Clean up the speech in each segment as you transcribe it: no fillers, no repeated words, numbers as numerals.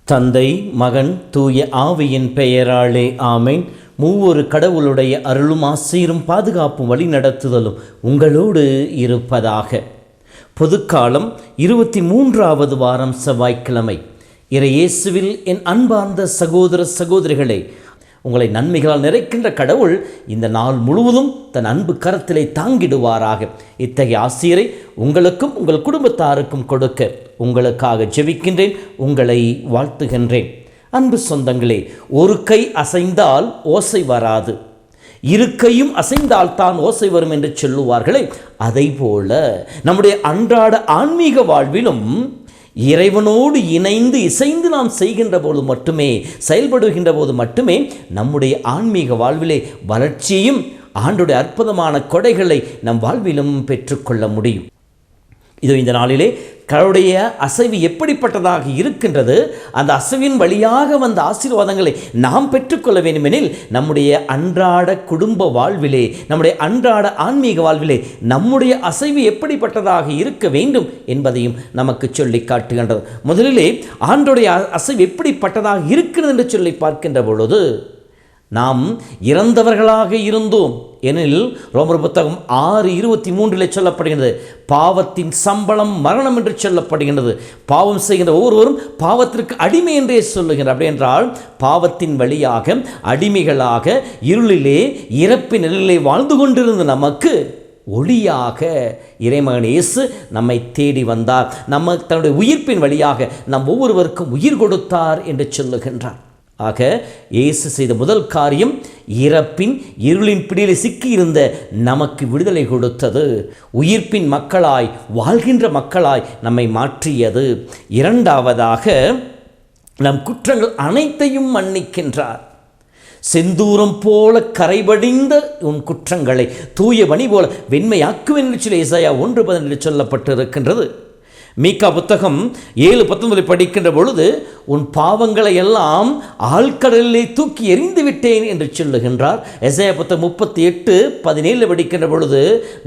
தந்தை, மகன், தூய ஆவியின் பெயராலே ஆமேன். மூவொரு கடவுளுடைய அருளும் ஆசீரும் பாதுகாப்பும் வழி நடத்துதலும் உங்களோடு இருப்பதாக. பொதுக்காலம் 23வது வாரம் செவ்வாய்க்கிழமை. இறையேசுவில் என் அன்பார்ந்த சகோதர சகோதரிகளே, உங்களை நன்மைகளால் நிறைக்கின்ற கடவுள் இந்த நாள் முழுவதும் தன் அன்பு கரத்திலே தாங்கிடுவாராக. இத்தகைய ஆசீரை உங்களுக்கும் உங்கள் குடும்பத்தாருக்கும் கொடுக்க உங்களுக்காக ஜெபிக்கின்றேன், உங்களை வாழ்த்துகின்றேன். அன்பு சொந்தங்களே, ஒரு கை அசைந்தால் ஓசை வராது, இரு கையும் அசைந்தால் தான் ஓசை வரும் என்று சொல்லுவார்களே, அதை போல நம்முடைய அன்றாட ஆன்மீக வாழ்விலும் இறைவனோடு இணைந்து இசைந்து நாம் செய்கின்ற போது மட்டுமே, செயல்படுகின்ற போது மட்டுமே நம்முடைய ஆன்மீக வாழ்விலே வளர்ச்சியும் ஆண்டுடைய அற்புதமான கொடைகளை நம் வாழ்விலும் பெற்றுக்கொள்ள முடியும். இதோ இந்த நாளிலே கடவுளுடைய அசைவு எப்படிப்பட்டதாக இருக்கின்றது, அந்த அசைவின் வழியாக வந்த ஆசீர்வாதங்களை நாம் பெற்றுக்கொள்ள வேண்டுமெனில் நம்முடைய அன்றாட குடும்ப வாழ்விலே, நம்முடைய அன்றாட ஆன்மீக வாழ்விலே நம்முடைய அசைவு எப்படிப்பட்டதாக இருக்க வேண்டும் என்பதையும் நமக்கு சொல்லி காட்டுகின்றது. முதலிலே ஆண்டோடைய அசைவு எப்படிப்பட்டதாக இருக்கிறது என்று சொல்லி பார்க்கின்ற பொழுது, நாம் இறந்தவர்களாக இருந்தோம் எனில் ரோமர் புத்தகம் 6:23 சொல்லப்படுகின்றது, பாவத்தின் சம்பளம் மரணம் என்று சொல்லப்படுகின்றது. பாவம் செய்கின்ற ஒவ்வொருவரும் பாவத்திற்கு அடிமை என்றே சொல்லுகின்றார். அப்படி என்றால் பாவத்தின் வழியாக அடிமைகளாக இருளிலே இறப்பின் நிலையிலே வாழ்ந்து கொண்டிருந்த நமக்கு ஒளியாக இறைமகன் இயேசு நம்மை தேடி வந்தார். நம்ம தன்னுடைய உயிர்ப்பின் வழியாக நம் ஒவ்வொருவருக்கும் உயிர் கொடுத்தார் என்று சொல்லுகின்றார். ஆக இயேசு செய்த முதல் காரியம் இறப்பின் இருளின் பிடியில் சிக்கியிருந்த நமக்கு விடுதலை கொடுத்தது, உயிர்ப்பின் மக்களாய் வாழ்கின்ற மக்களாய் நம்மை மாற்றியது. இரண்டாவதாக நம் குற்றங்கள் அனைத்தையும் மன்னிக்கின்றார். செந்தூரம் போல கரைபடிந்த உன் குற்றங்களை தூய பனி போல வெண்மையாக்குவேன் என்று சொல்லி ஏசாயா 1:12 சொல்லப்பட்டிருக்கின்றது. மீகா புத்தகம் 7:19 படிக்கின்ற பொழுது, உன் பாவங்களை எல்லாம் ஆழ்கடலிலே தூக்கி எறிந்து விட்டேன் என்று சொல்லுகின்றார். எசாயா புத்தகம் 38:17 படிக்கின்ற பொழுது,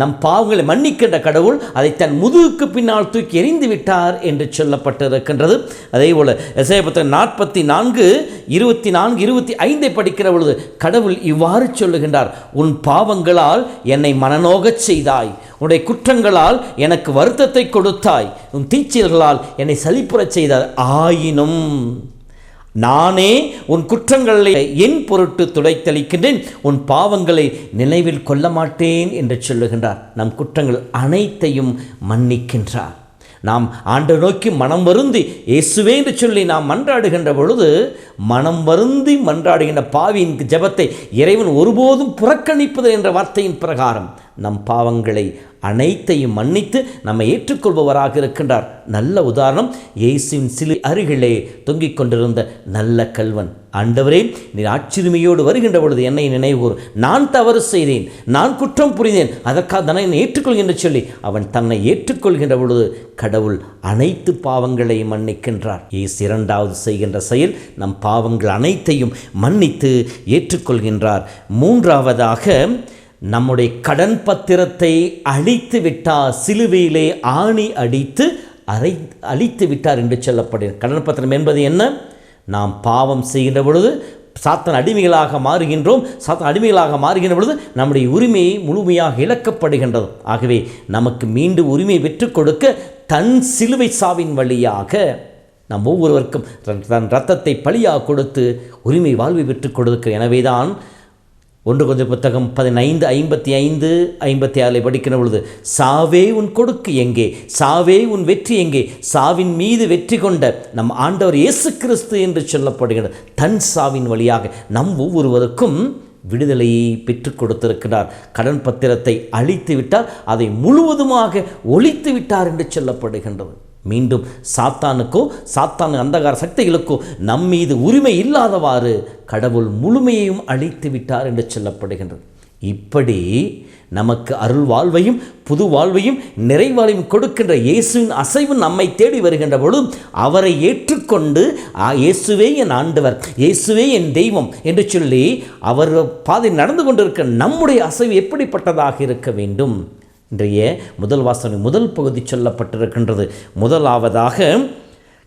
நம் பாவங்களை மன்னிக்கின்ற கடவுள் அதை தன் முதுகுக்கு பின்னால் தூக்கி எறிந்து விட்டார் என்று சொல்லப்பட்டிருக்கின்றது. அதே போல எசாயா புத்தகம் 44:24-25 படிக்கிற பொழுது கடவுள் இவ்வாறு சொல்லுகின்றார், உன் பாவங்களால் என்னை மனநோகச் செய்தாய், உன்னுடைய குற்றங்களால் எனக்கு வருத்தத்தை கொடுத்தாய், உன் தீச்சல்களால் என்னை சலிப்புறச் செய்தாய், ஆயினும் நானே உன் குற்றங்களை என் பொருட்டு துடைத்தளிக்கின்றேன், உன் பாவங்களை நினைவில் கொள்ள மாட்டேன் என்று சொல்லுகின்றார். நம் குற்றங்கள் அனைத்தையும் மன்னிக்கின்றார். நாம் ஆண்டவர் நோக்கி மனம் வருந்தி இயேசுவே என்று சொல்லி நாம் மன்றாடுகின்ற பொழுது, மனம் வருந்தி மன்றாடுகின்ற பாவியின் ஜெபத்தை இறைவன் ஒருபோதும் புறக்கணிப்பது என்ற வார்த்தையின் பிரகாரம் நம் பாவங்களை அனைத்தையும் மன்னித்து நம்மை ஏற்றுக்கொள்பவராக இருக்கின்றார். நல்ல உதாரணம், இயேசுவின் சிலை அருகிலே தொங்கிக் கொண்டிருந்த நல்ல கல்வன். ஆண்டவரே, நீர் ஆட்சியுரிமையோடு வருகின்ற பொழுது என்னை நினைவுகூர், நான் தவறு செய்தேன், நான் குற்றம் புரிந்தேன், அதற்காக தன்னை ஏற்றுக்கொள்கின்ற சொல்லி அவன் தன்னை ஏற்றுக்கொள்கின்ற பொழுது கடவுள் அனைத்து பாவங்களையும் மன்னிக்கின்றார். இயேசு இரண்டாவது செய்கின்ற செயல் நம் பாவங்கள் அனைத்தையும் மன்னித்து ஏற்றுக்கொள்கின்றார். மூன்றாவதாக நம்முடைய கடன் பத்திரத்தை அழித்து விட்டார், சிலுவையிலே ஆணி அடித்து அழித்து விட்டார் என்று சொல்லப்படுகிறது. கடன் பத்திரம் என்பது என்ன? நாம் பாவம் செய்கின்ற பொழுது சாத்தான் அடிமைகளாக மாறுகின்றோம். சாத்தான் அடிமைகளாக மாறுகின்ற பொழுது நம்முடைய உரிமையை முழுமையாக இழக்கப்படுகின்றது. ஆகவே நமக்கு மீண்டும் உரிமையை பெற்றுக் கொடுக்க தன் சிலுவை சாவின் வழியாக நம் ஒவ்வொருவருக்கும் தன் இரத்தத்தை பலியாக கொடுத்து உரிமை வாழ்வை பெற்றுக் கொடுக்க. எனவேதான் 1 கொரிந்தியர் புத்தகம் 15:55-56 படிக்கிற பொழுது, சாவே உன் கொடுக்கு எங்கே, சாவே உன் வெற்றி எங்கே, சாவின் மீது வெற்றி கொண்ட நம் ஆண்டவர் இயேசு கிறிஸ்து என்று சொல்லப்படுகிறது. தன் சாவின் வழியாக நம் ஒவ்வொருவருக்கும் விடுதலையை பெற்றுக் கொடுத்திருக்கிறார். கடன் பத்திரத்தை அழித்து விட்டார், அதை முழுவதுமாக ஒழித்து விட்டார் என்று சொல்லப்படுகின்றது. மீண்டும் சாத்தானுக்கோ சாத்தான் அந்தகார சக்திகளுக்கோ நம்மீது உரிமை இல்லாதவாறு கடவுள் முழுமையையும் அழித்து விட்டார் என்று சொல்லப்படுகின்றது. இப்படி நமக்கு அருள் வாழ்வையும் புது வாழ்வையும் நிறைவாழ்வையும் கொடுக்கின்ற இயேசுவின் அசைவு நம்மை தேடி வருகின்ற பொழுது அவரை ஏற்றுக்கொண்டு இயேசுவே என் ஆண்டவர், இயேசுவே என் தெய்வம் என்று சொல்லி அவர் பாதை நடந்து கொண்டிருக்க நம்முடைய அசைவு எப்படிப்பட்டதாக இருக்க வேண்டும்? இன்றைய முதல் வாசனை முதல் பகுதி சொல்லப்பட்டிருக்கின்றது. முதலாவதாக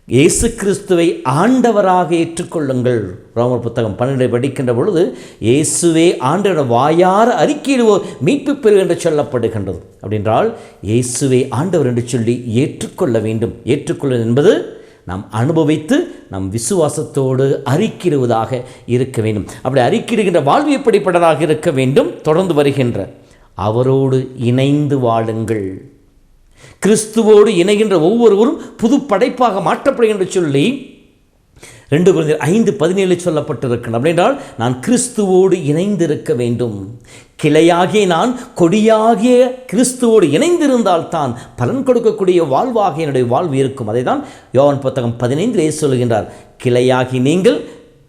இயேசு கிறிஸ்துவை ஆண்டவராக ஏற்றுக்கொள்ளுங்கள். ரோமர் புத்தகம் 12 படிக்கின்ற பொழுது இயேசுவே ஆண்டவர் வாயார அறிக்கையிடுவோர் மீட்பு பெறும் என்று சொல்லப்படுகின்றது. அப்படின்றால் இயேசுவே ஆண்டவர் என்று சொல்லி ஏற்றுக்கொள்ள வேண்டும். ஏற்றுக்கொள்ள என்பது நாம் அனுபவித்து நம் விசுவாசத்தோடு அறிக்கையிடுவதாக இருக்க வேண்டும். அப்படி அறிக்கையிடுகின்ற வாழ்வு எப்படிப்பட்டதாக இருக்க வேண்டும்? தொடர்ந்து வருகின்ற அவரோடு இணைந்து வாழுங்கள். கிறிஸ்துவோடு இணைகின்ற ஒவ்வொருவரும் புது படைப்பாக மாற்றப்படுகின்ற சொல்லி 2 கொரிந்தியர் 5:17 சொல்லப்பட்டிருக்கிறது. அப்படின்றால் நான் கிறிஸ்துவோடு இணைந்திருக்க வேண்டும். கிளையாகிய நான் கொடியாகிய கிறிஸ்துவோடு இணைந்திருந்தால் தான் பலன் கொடுக்கக்கூடிய வாழ்வாக என்னுடைய வாழ்வு இருக்கும். அதை தான் யோவான் புத்தகம் 15 சொல்கின்றார். கிளையாகி நீங்கள்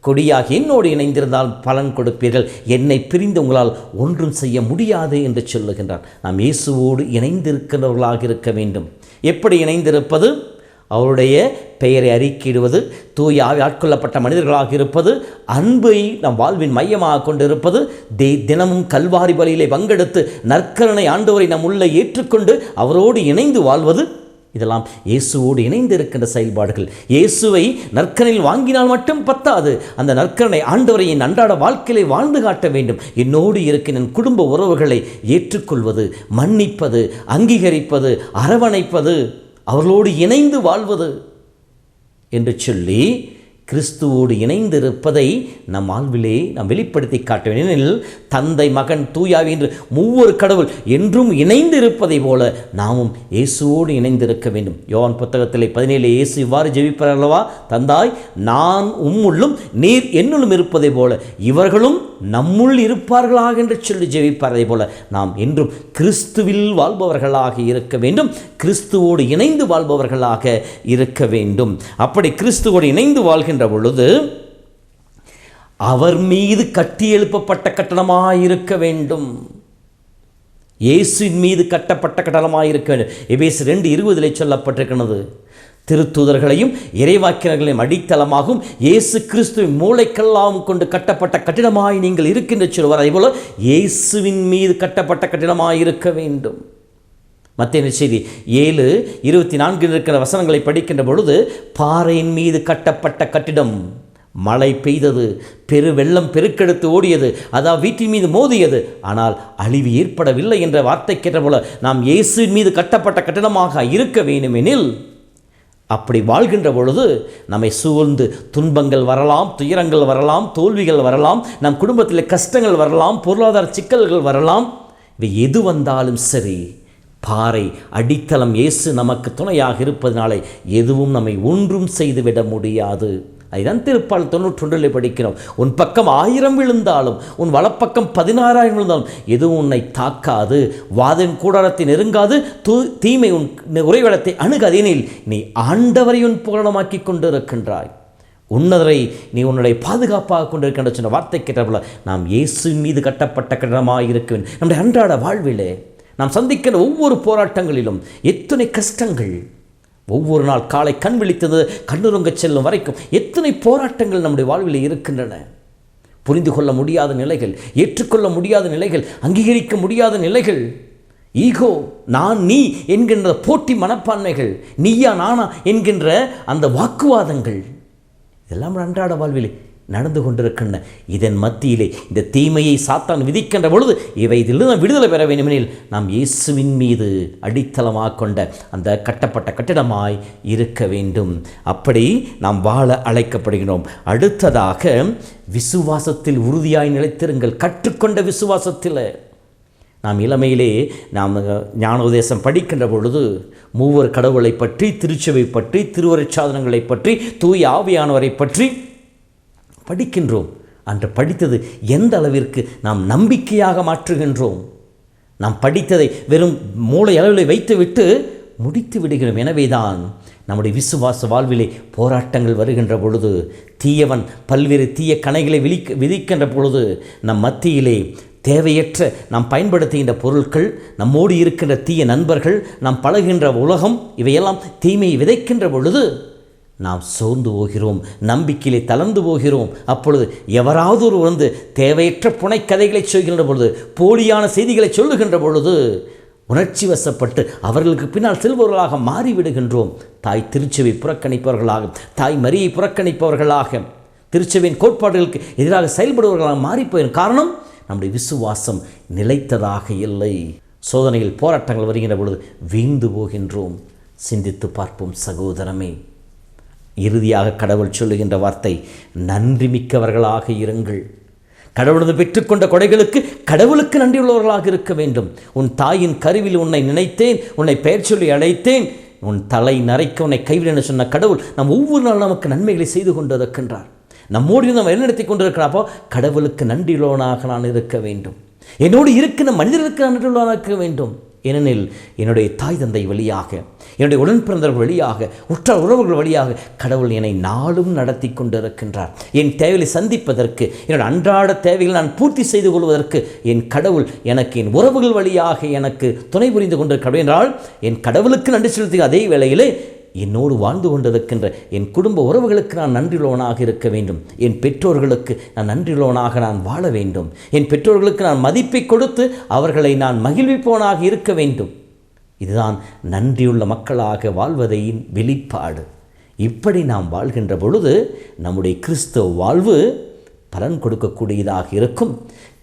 கொடியாகி என்னோடு இணைந்திருந்தால் பலன் கொடுப்பீர்கள், என்னை பிரிந்து உங்களால் ஒன்றும் செய்ய முடியாது என்று சொல்லுகின்றார். நாம் இயேசுவோடு இணைந்திருக்கிறவர்களாக இருக்க வேண்டும். எப்படி இணைந்திருப்பது? அவருடைய பெயரை அறிக்கையிடுவது, தூய ஆட்கொள்ளப்பட்ட மனிதர்களாக இருப்பது, அன்பை நம் வாழ்வின் மையமாக கொண்டிருப்பது, தினமும் கல்வாரி பலியிலே பங்கெடுத்து நற்கருணை ஆண்டவரை நம் உள்ளே ஏற்றுக்கொண்டு அவரோடு இணைந்து வாழ்வது, இதெல்லாம் இயேசுவோடு இணைந்து இருக்கின்ற செயல்பாடுகள். இயேசுவை நற்கரணில் வாங்கினால் மட்டும் பத்தாது, அந்த நற்கரணை ஆண்டவரை என் அன்றாட வாழ்க்கையிலே வாழ்ந்து காட்ட வேண்டும். என்னோடு இருக்கின்ற என் குடும்ப உறவுகளை ஏற்றுக்கொள்வது, மன்னிப்பது, அங்கீகரிப்பது, அரவணைப்பது, அவர்களோடு இணைந்து வாழ்வது என்று சொல்லி கிறிஸ்துவோடு இணைந்திருப்பதை நம் வாழ்விலே நாம் வெளிப்படுத்தி காட்ட வேண்டும். ஏனெனில் தந்தை, மகன், தூயாவி என்று மூவர் கடவுள் என்றும் இணைந்து இருப்பதை போல நாமும் இயேசுவோடு இணைந்திருக்க வேண்டும். யோவான் புத்தகத்திலே 17 இயேசு இவ்வாறு ஜெபிப்பார் அல்லவா? தந்தாய், நான் உம்முள்ளும் நீர் என்னுள்ளும் இருப்பதை போல இவர்களும் நம்முள் இருப்பார்களாக என்று சொல்லி ஜெபிப்பாரதை போல நாம் என்றும் கிறிஸ்துவில் வாழ்பவர்களாக இருக்க வேண்டும். கிறிஸ்துவோடு இணைந்து வாழ்பவர்களாக இருக்க வேண்டும். அப்படி கிறிஸ்துவோடு இணைந்து வாழ்கின்ற பொழுது அவர் மீது கட்டி எழுப்பப்பட்ட கட்டணமாயிருக்க வேண்டும். இயேசுவின் மீது கட்டப்பட்ட கட்டணமாயிருக்க வேண்டும். எபேசியர் 2:20 சொல்லப்பட்டிருக்கிறது. திருத்தூதர்களையும் இறைவாக்கினர்களையும் அடித்தளமாகவும் இயேசு கிறிஸ்துவின் மூளைக்கல்லாவும் கொண்டு கட்டப்பட்ட கட்டிடமாய் நீங்கள் இருக்கின்ற சொல்வார். அதே போல இயேசுவின் மீது கட்டப்பட்ட கட்டிடமாய் இருக்க வேண்டும். மத்தேயு செய்தி 7:24 இருக்கிற வசனங்களை படிக்கின்ற பொழுது, பாறையின் மீது கட்டப்பட்ட கட்டிடம் மழை பெய்தது, பெரு வெள்ளம் பெருக்கெடுத்து ஓடியது, அதாவது வீட்டின் மீது மோதியது, ஆனால் அழிவு ஏற்படவில்லை என்ற வார்த்தை கேட்ட போல நாம் இயேசுவின் மீது கட்டப்பட்ட கட்டிடமாக இருக்க வேண்டுமெனில் அப்படி வாழ்கின்ற பொழுது நம்மை சூழ்ந்து துன்பங்கள் வரலாம், துயரங்கள் வரலாம், தோல்விகள் வரலாம், நம் குடும்பத்தில் கஷ்டங்கள் வரலாம், பொருளாதார சிக்கல்கள் வரலாம். இவை எது வந்தாலும் சரி, பாறை அடித்தளம் இயேசு நமக்கு துணையாக இருப்பதனாலே எதுவும் நம்மை ஒன்றும் செய்துவிட முடியாது. அதுதான் திருப்பால் 91 படிக்கிறோம். உன் பக்கம் 1000 விழுந்தாலும் உன் வலப்பக்கம் 16,000 விழுந்தாலும் எதுவும் உன்னை தாக்காது, வாதின் கூடாரத்தை நெருங்காது, தீமை உன் உறைவிடத்தை அணுகாதெனில் நீ ஆண்டவரை உன் புகழமாக்கி கொண்டிருக்கின்றாய், உன்னதரை நீ உன்னுடைய பாதுகாப்பாக கொண்டிருக்கின்ற சொன்ன வார்த்தை கேட்டபோல நாம் இயேசுவின் மீது கட்டப்பட்ட கட்டணமாக இருக்க வேண்டும். நம்முடைய அன்றாட வாழ்விலே நாம் சந்திக்கின்ற ஒவ்வொரு போராட்டங்களிலும் எத்தனை கஷ்டங்கள், ஒவ்வொரு நாள் காலை கண் விழித்தது கண்ணுறங்க செல்லும் வரைக்கும் எத்தனை போராட்டங்கள் நம்முடைய வாழ்வில் இருக்கின்றன. புரிந்து கொள்ள முடியாத நிலைகள், ஏற்றுக்கொள்ள முடியாத நிலைகள், அங்கீகரிக்க முடியாத நிலைகள், ஈகோ, நான் நீ என்கின்ற போட்டி மனப்பான்மைகள், நீயா நானா என்கின்ற அந்த வாக்குவாதங்கள், இதெல்லாம் அன்றாட வாழ்வில் நடந்து கொண்டிருக்கின்றன. இதன் மத்தியிலே இந்த தீமையை சாத்தான் விதிக்கின்ற பொழுது இதிலிருந்து விடுதலை பெற வேண்டுமெனில் நாம் இயேசுவின் மீது அடித்தளமாக கொண்ட அந்த கட்டப்பட்ட கட்டிடமாய் இருக்க வேண்டும். அப்படி நாம் வாழ அழைக்கப்படுகிறோம். அடுத்ததாக விசுவாசத்தில் உறுதியாய் நிலைத்திருங்கள். கற்றுக்கொண்ட விசுவாசத்தில் நாம் இளமையிலே நாம் ஞானோதேசம் படிக்கின்ற பொழுது மூவர் கடவுளை பற்றி, திருச்சபை பற்றி, திருவருட்சாதனங்களை பற்றி, தூய ஆவியானவரை பற்றி படிக்கின்றோம். அன்று படித்தது எந்த அளவிற்கு நாம் நம்பிக்கையாக மாற்றுகின்றோம். நாம் படித்ததை வெறும் மூளை அளவில் வைத்துவிட்டு முடித்து விடுகிறோம். எனவேதான் நம்முடைய விசுவாச வாழ்விலே போராட்டங்கள் வருகின்ற பொழுது, தீயவன் பல்வேறு தீய கணைகளை விதிக்கின்ற பொழுது நம் மத்தியிலே தேவையற்ற நாம் பயன்படுத்துகின்ற பொருட்கள், நம்மோடு இருக்கின்ற தீய நண்பர்கள், நாம் பழகின்ற உலகம், இவையெல்லாம் தீமையை விதைக்கின்ற பொழுது நாம் சோர்ந்து போகிறோம், நம்பிக்கையிலே தளர்ந்து போகிறோம். அப்பொழுது எவராவது ஒரு வந்து தேவையற்ற புனைக்கதைகளை சொல்கின்ற பொழுது, போலியான செய்திகளை சொல்லுகின்ற பொழுது உணர்ச்சி வசப்பட்டு அவர்களுக்கு பின்னால் செல்பவர்களாக மாறிவிடுகின்றோம். தாய் திருச்சபை புறக்கணிப்பவர்களாக, தாய் மரியை புறக்கணிப்பவர்களாக, திருச்சபையின் கோட்பாடுகளுக்கு எதிராக செயல்படுபவர்களாக மாறிப்போயின் காரணம் நம்முடைய விசுவாசம் நிலைத்ததாக இல்லை. சோதனையில் போராட்டங்கள் வருகின்ற பொழுது வீழ்ந்து போகின்றோம். சிந்தித்து பார்ப்போம் சகோதரமே. இறுதியாக கடவுள் சொல்லுகின்ற வார்த்தை, நன்றி மிக்கவர்களாக இருங்கள். கடவுளது பெற்றுக்கொண்ட கொடைகளுக்கு கடவுளுக்கு நன்றியுள்ளவர்களாக இருக்க வேண்டும். உன் தாயின் கருவில் உன்னை நினைத்தேன், உன்னை பெயர் சொல்லி அழைத்தேன், உன் தலை நரைக்க உன்னை கைவிட சொன்ன கடவுள் நம் ஒவ்வொரு நாளும் நமக்கு நன்மைகளை செய்து கொண்டு இருக்கின்றார். நம்மோடு நம்ம வழிநடத்தி கொண்டிருக்கிறாப்போ கடவுளுக்கு நன்றியுள்ளவனாக நான் இருக்க வேண்டும். என்னோடு இருக்கின்ற மனிதர்களுக்கு நன்றியுள்ளவனாக இருக்க வேண்டும். ஏனெனில் என்னுடைய தாய் தந்தை வழியாக, என்னுடைய உடன் பிறந்தவர்கள் வழியாக, உற்றார் உறவுகள் வழியாக கடவுள் என்னை நாளும் நடத்தி கொண்டிருக்கின்றார். என் தேவையை சந்திப்பதற்கு, என்னோட அன்றாட தேவைகளை நான் பூர்த்தி செய்து கொள்வதற்கு என் கடவுள் எனக்கு என் உறவுகள் வழியாக எனக்கு துணை புரிந்து கொண்டிருக்கிறார் என்றால் என் கடவுளுக்கு நன்றி செலுத்துகிற அதே வேளையிலே என்னோடு வாழ்ந்து கொண்டிருக்கின்ற என் குடும்ப உறவுகளுக்கு நான் நன்றியுள்ளவனாக இருக்க வேண்டும். என் பெற்றோர்களுக்கு நான் நன்றியுள்ளவனாக நான் வாழ வேண்டும். என் பெற்றோர்களுக்கு நான் மதிப்பை கொடுத்து அவர்களை நான் மகிழ்விப்பவனாக இருக்க வேண்டும். இதுதான் நன்றியுள்ள மக்களாக வாழ்வதையின் வெளிப்பாடு. இப்படி நாம் வாழ்கின்ற பொழுது நம்முடைய கிறிஸ்தவ வாழ்வு பலன் கொடுக்கக்கூடியதாக இருக்கும்.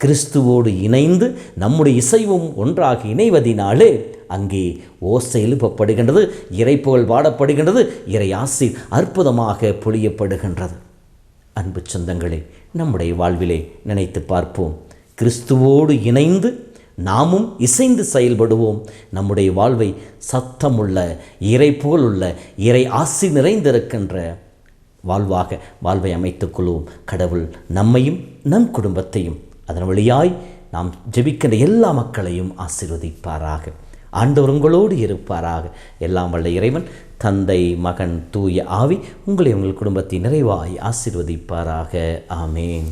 கிறிஸ்துவோடு இணைந்து நம்முடைய இசைவும் ஒன்றாக இணைவதினாலே அங்கே ஓசை எழுப்பப்படுகின்றது, இறைப்புகழ் பாடப்படுகின்றது, இறை ஆசி அற்புதமாக பொழியப்படுகின்றது. அன்பு சொந்தங்களே, நம்முடைய வாழ்விலே நினைத்து பார்ப்போம். கிறிஸ்துவோடு இணைந்து நாமும் இசைந்து செயல்படுவோம். நம்முடைய வாழ்வை சத்தமுள்ள, இறைப்புகழ் உள்ள, இறை ஆசி நிறைந்திருக்கின்ற வாழ்வை அமைத்துக் கொள்வோம். கடவுள் நம்மையும் நம் குடும்பத்தையும் அதன் வழியாய் நாம் ஜெபிக்கின்ற எல்லா மக்களையும் ஆசீர்வதிப்பாராக. ஆண்டவர் உங்களோடு இருப்பாராக. எல்லாம் வல்ல இறைவன் தந்தை, மகன், தூய ஆவி உங்களை உங்கள் குடும்பத்தை நிறைவாய் ஆசீர்வதிப்பாராக. ஆமேன்.